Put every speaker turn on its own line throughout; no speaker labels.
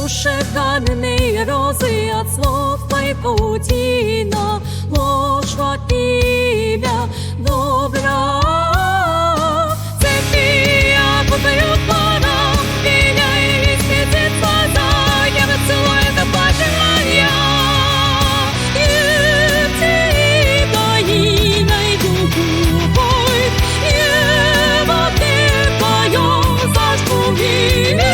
Ушиганные розы от слов твоей паутина, ложь во имя добра. Цепи опутают пора, меня и светит глаза, я поцелую это пожелание. И твои найду губой, и во мне твоем зажгу меня.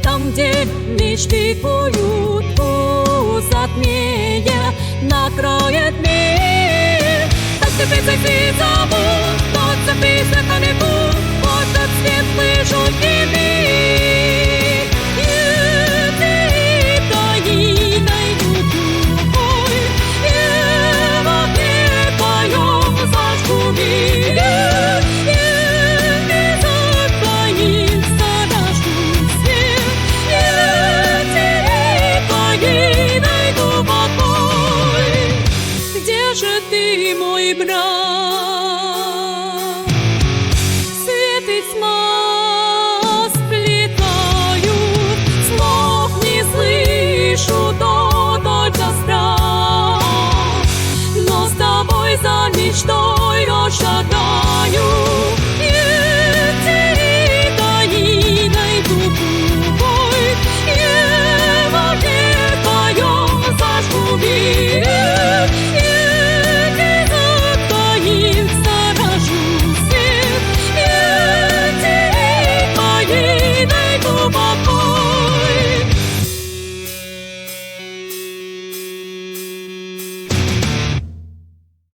Там, где мечты куют, пусть затмение накроет мир. Так теперь закрыть забудь, тот записок на веку, вот тот светлый жуткий.